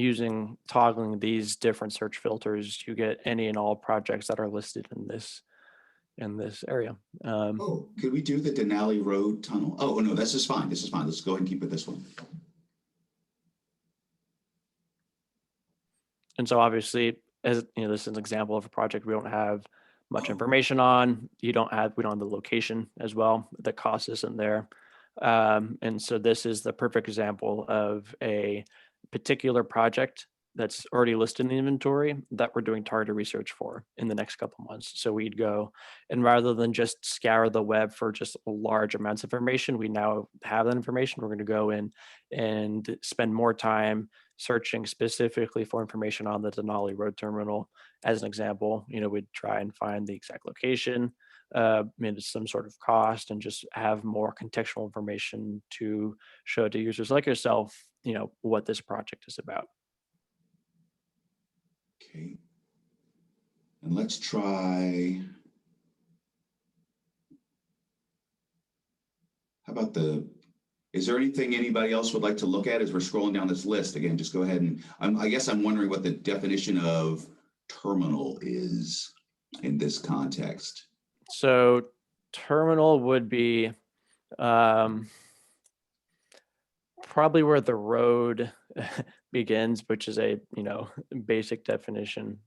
toggling these different search filters, you get any and all projects that are listed in this area. Oh, could we do the Denali Road tunnel? Oh, no, this is fine. This is fine. Let's go ahead and keep it this one. And so obviously, as you know, this is an example of a project we don't have much information on. We don't have the location as well. The cost isn't there. And so this is the perfect example of a particular project that's already listed in the inventory that we're doing targeted research for in the next couple months. So we'd go, and rather than just scour the web for just large amounts of information, we now have that information. We're going to go in and spend more time searching specifically for information on the Denali Road Terminal. As an example, we'd try and find the exact location, maybe some sort of cost, and just have more contextual information to show to users like yourself, what this project is about. Okay. And let's try, how about is there anything anybody else would like to look at as we're scrolling down this list? Again, just go ahead and I guess I'm wondering what the definition of terminal is in this context. So terminal would be probably where the road begins, which is a basic definition,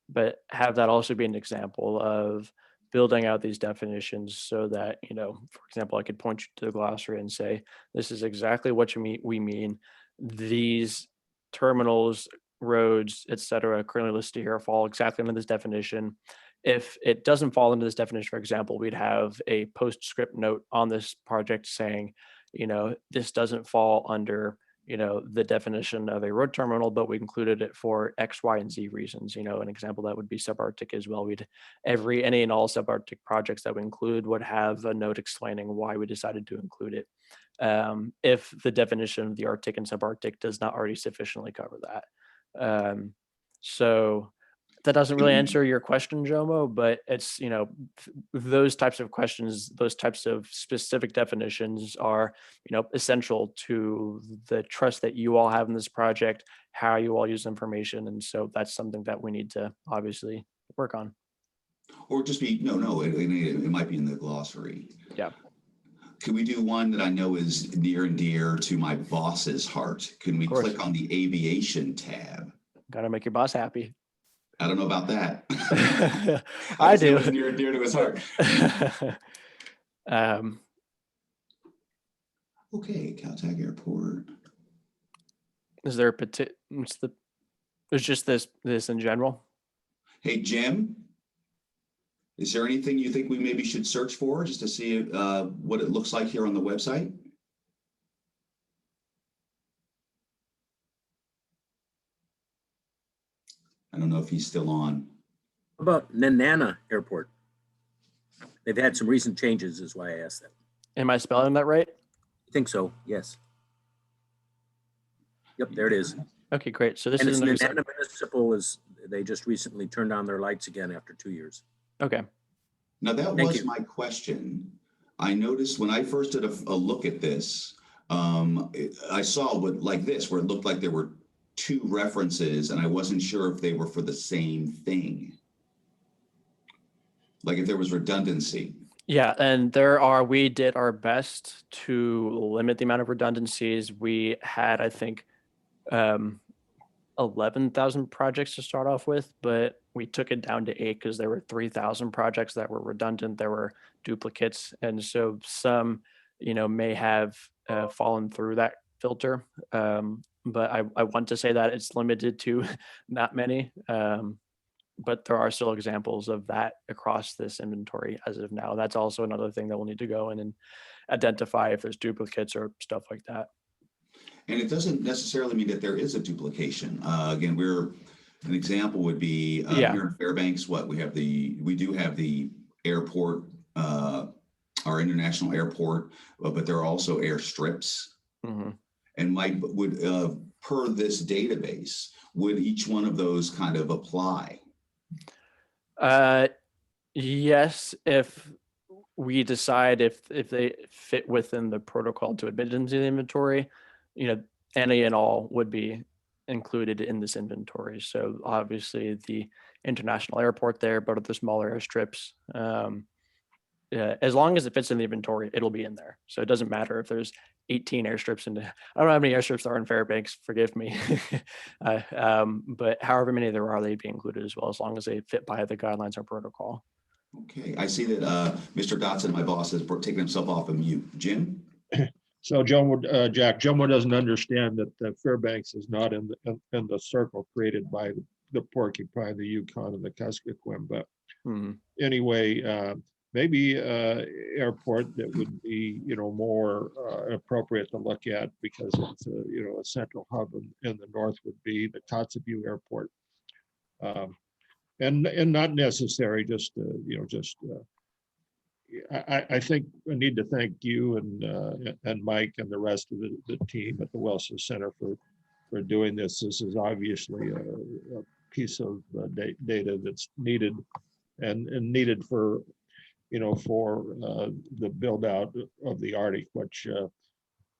but have that also be an example of building out these definitions so that, for example, I could point you to the glossary and say, this is exactly what we mean. These terminals, roads, etc., currently listed here fall exactly into this definition. If it doesn't fall into this definition, for example, we'd have a postscript note on this project saying, this doesn't fall under, the definition of a road terminal, but we included it for X, Y, and Z reasons. An example that would be subarctic as well. Any and all subarctic projects that we include would have a note explaining why we decided to include it. If the definition of the Arctic and subarctic does not already sufficiently cover that. So that doesn't really answer your question, Jomo, but it's, those types of questions, those types of specific definitions are, essential to the trust that you all have in this project, how you all use information. And so that's something that we need to obviously work on. Or just be, it might be in the glossary. Yeah. Could we do one that I know is near and dear to my boss's heart? Can we click on the aviation tab? Got to make your boss happy. I don't know about that. I do. It's near and dear to his heart. Okay, Caltech Airport. Is there there's just this in general? Hey, Jim, is there anything you think we maybe should search for just to see what it looks like here on the website? I don't know if he's still on. How about Nenana Airport? They've had some recent changes, is why I asked that. Am I spelling that right? I think so, yes. Yep, there it is. Okay, great. So this And is it's an Nenana Municipal they just recently turned on their lights again after 2 years. okay. Now that Thank was you. my question. I noticed when I first did a look at this, I saw like this, where it looked like there were two references and I wasn't sure if they were for the same thing. Like if there was redundancy. Yeah, and we did our best to limit the amount of redundancies. We had, I think, 11,000 projects to start off with, but we took it down to 8 because there were 3,000 projects that were redundant. There were duplicates. And so some, may have fallen through that filter. But I want to say that it's limited to not many. but there are still examples of that across this inventory as of now. That's also another thing that we'll need to go in and identify if there's duplicates or stuff like that. And it doesn't necessarily mean that there is a duplication. Again, an example would be here in Fairbanks, we do have the airport, our international airport, but there are also airstrips. Mm-hmm. And per this database, would each one of those kind of apply? Yes, if we decide if they fit within the protocol to admit into the inventory, any and all would be included in this inventory. So obviously the international airport there, but at the smaller airstrips, as long as it fits in the inventory, it'll be in there. So it doesn't matter if there's 18 airstrips I don't know how many airstrips there are in Fairbanks, forgive me. But however many there are, they'd be included as well, as long as they fit by the guidelines or protocol. Okay, I see that Mr. Dotson, my boss, has taken himself off of mute. Jim? So Jack, Jomo doesn't understand that Fairbanks is not in the circle created by the Porcupine, the Yukon, and the Kuskokwim. But anyway, maybe airport that would be more appropriate to look at, because it's a central hub in the north would be the Kotzebue Airport, and not necessary. I think I need to thank you and Mike and the rest of the team at the Wilson Center for doing this. This is obviously a piece of data that's needed and needed for the build out of the Arctic, which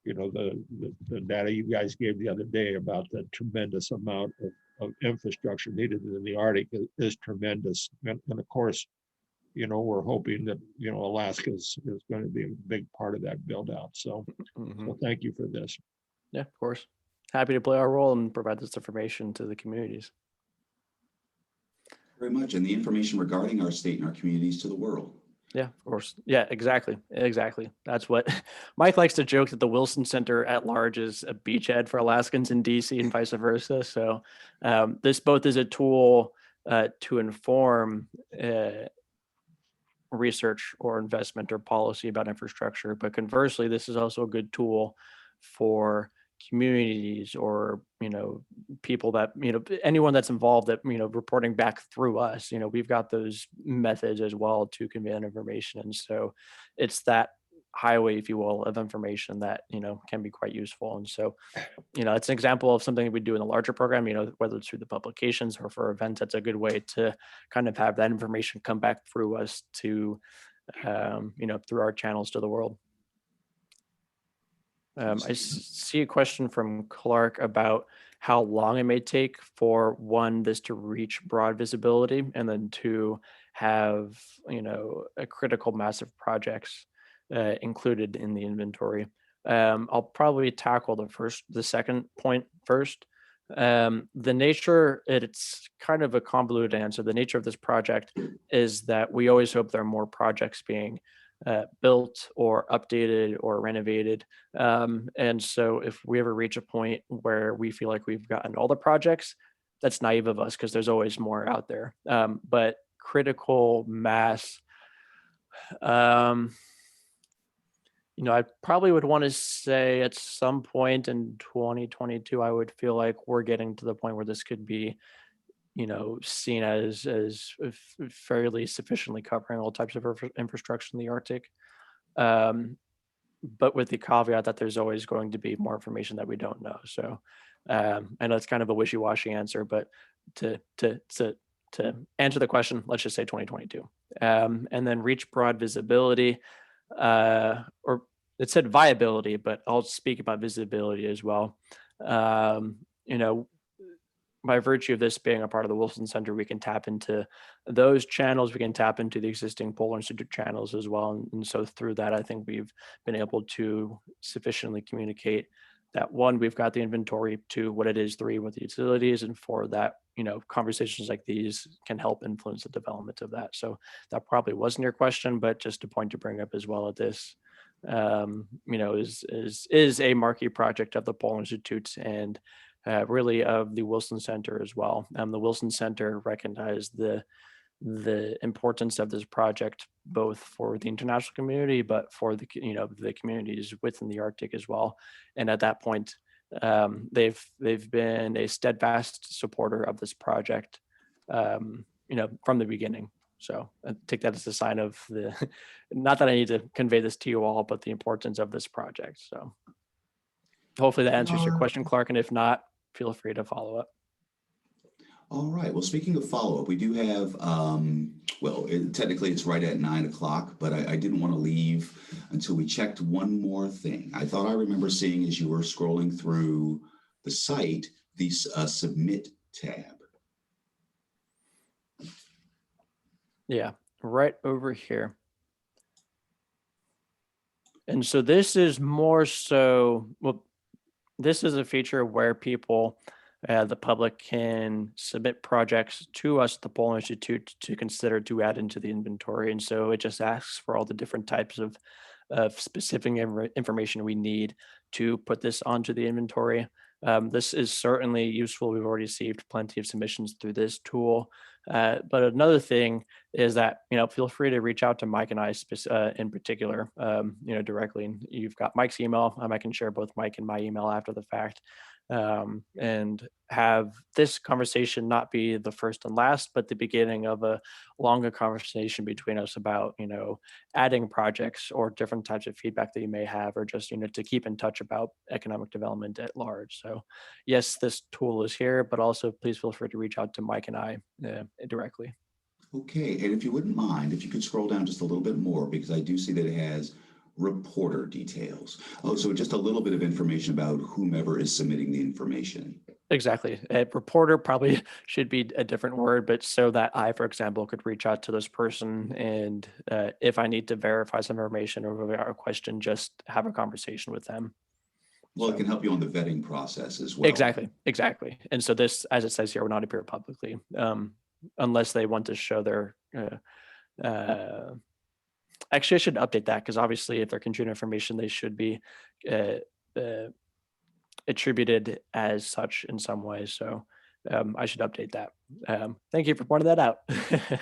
the data you guys gave the other day about the tremendous amount of infrastructure needed in the Arctic is tremendous, and of course, we're hoping that, Alaska is going to be a big part of that build out. So thank you for this. Yeah, of course. Happy to play our role and provide this information to the communities. Very much. And the information regarding our state and our communities to the world. Yeah, of course. Yeah, exactly. That's what Mike likes to joke, that the Wilson Center at large is a beachhead for Alaskans in DC and vice versa. So this both is a tool to inform research or investment or policy about infrastructure, but conversely, this is also a good tool for communities or people that anyone that's involved that reporting back through us. We've got those methods as well to convey that information, and so it's that highway, if you will, of information that can be quite useful. And so it's an example of something we do in a larger program, whether it's through the publications or for events. That's a good way to kind of have that information come back through us to through our channels to the world. I see a question from Clark about how long it may take for this to reach broad visibility, and then to have a critical mass of projects included in the inventory. I'll probably tackle the second point first. The nature, it's kind of a convoluted answer. The nature of this project is that we always hope there are more projects being built or updated or renovated. And so if we ever reach a point where we feel like we've gotten all the projects, that's naive of us, because there's always more out there. But critical mass, I probably would want to say at some point in 2022, I would feel like we're getting to the point where this could be, seen as fairly sufficiently covering all types of infrastructure in the Arctic. But with the caveat that there's always going to be more information that we don't know. So I know it's kind of a wishy-washy answer, but to answer the question, let's just say 2022. And then reach broad visibility, or it said viability, but I'll speak about visibility as well. By virtue of this being a part of the Wilson Center, we can tap into those channels. We can tap into the existing Polar Institute channels as well. And so through that, I think we've been able to sufficiently communicate that, one, we've got the inventory, two, what it is, three, what the utility is, and four, that conversations like these can help influence the development of that. So that probably wasn't your question, but just a point to bring up as well at this, is a marquee project of the Polar Institute, and really of the Wilson Center as well. The Wilson Center recognized the importance of this project, both for the international community, but for the the communities within the Arctic as well. And at that point, they've been a steadfast supporter of this project, from the beginning. So I take that as a sign of not that I need to convey this to you all, but the importance of this project. So hopefully that answers your question, Clark. And if not, feel free to follow up. All right. Well, speaking of follow-up, we do have, technically it's right at 9 o'clock, but I didn't want to leave until we checked one more thing. I thought I remember seeing, as you were scrolling through the site, the submit tab. Yeah, right over here. And so this is more so, this is a feature where people, the public, can submit projects to us at the Polar Institute to consider to add into the inventory. And so it just asks for all the different types of specific information we need to put this onto the inventory. This is certainly useful. We've already received plenty of submissions through this tool. But another thing is that, feel free to reach out to Mike and I in particular, directly. And you've got Mike's email. I can share both Mike and my email after the fact, and have this conversation not be the first and last, but the beginning of a longer conversation between us about, adding projects or different types of feedback that you may have, or just, to keep in touch about economic development at large. So yes, this tool is here, but also please feel free to reach out to Mike and I directly. Okay, and if you wouldn't mind, if you could scroll down just a little bit more, because I do see that it has reporter details. Oh, so just a little bit of information about whomever is submitting the information. Exactly. A reporter probably should be a different word, but so that I, for example, could reach out to this person, and if I need to verify some information or a question, just have a conversation with them. Well, it can help you on the vetting process as well. Exactly. And so this, as it says here, will not appear publicly unless they want to show their actually, I should update that, because obviously if they're contributing information, they should be attributed as such in some way. So I should update that. Thank you for pointing that out.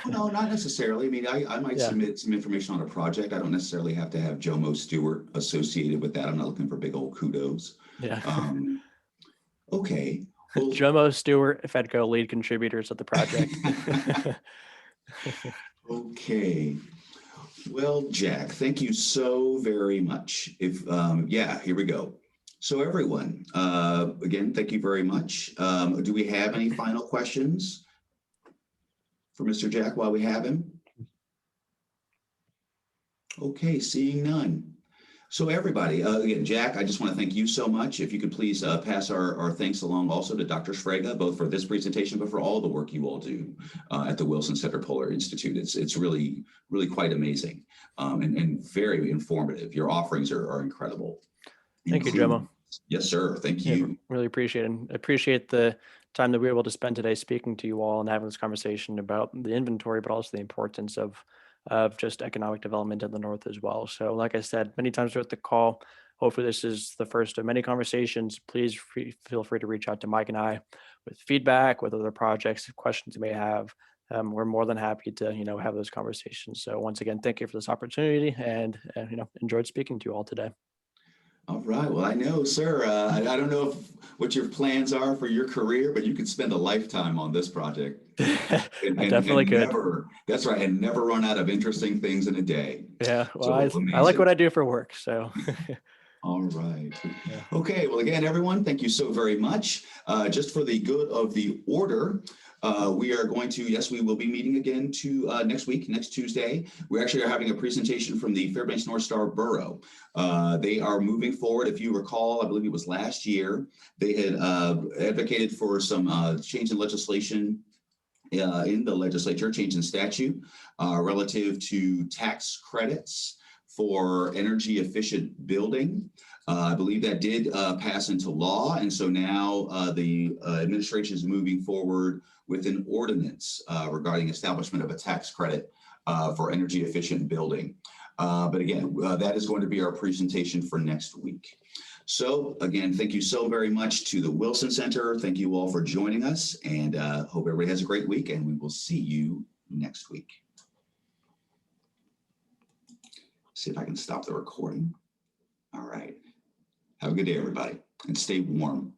No, not necessarily. I mean, I might submit some information on a project. I don't necessarily have to have Jomo Stewart associated with that. I'm not looking for big old kudos. Yeah. Okay. Well, Jomo Stewart, Fedco lead contributors of the project. Okay. Well, Jack, thank you so very much. Here we go. So everyone, again, thank you very much. Do we have any final questions for Mr. Jack while we have him? Okay, seeing none. So everybody, again, Jack, I just want to thank you so much. If you could please pass our thanks along also to Dr. Sfraga, both for this presentation, but for all the work you all do at the Wilson Center Polar Institute. It's really, really quite amazing and very informative. Your offerings are incredible. Thank you, Jomo. Yes, sir. Thank you. Yeah, really appreciate it. And appreciate the time that we were able to spend today speaking to you all and having this conversation about the inventory, but also the importance of just economic development in the North as well. So like I said, many times throughout the call, hopefully this is the first of many conversations. Please feel free to reach out to Mike and I with feedback, with other projects, questions you may have. We're more than happy to, have those conversations. So once again, thank you for this opportunity, and, enjoyed speaking to you all today. All right. Well, I know, sir. I don't know what your plans are for your career, but you could spend a lifetime on this project. I definitely could. That's right. And never run out of interesting things in a day. Yeah. Well, so I like what I do for work. So. All right. Yeah. Okay. Well, again, everyone, thank you so very much. Just for the good of the order, we are going to, yes, we will be meeting again next week, next Tuesday. We actually are having a presentation from the Fairbanks North Star Borough. They are moving forward. If you recall, I believe it was last year, they had advocated for some change in legislation in the legislature, change in statute relative to tax credits for energy efficient building. I believe that did pass into law. And so now the administration is moving forward with an ordinance regarding establishment of a tax credit for energy efficient building. But again, that is going to be our presentation for next week. So again, thank you so very much to the Wilson Center. Thank you all for joining us, and hope everybody has a great week, and we will see you next week. See if I can stop the recording. All right. Have a good day, everybody, and stay warm.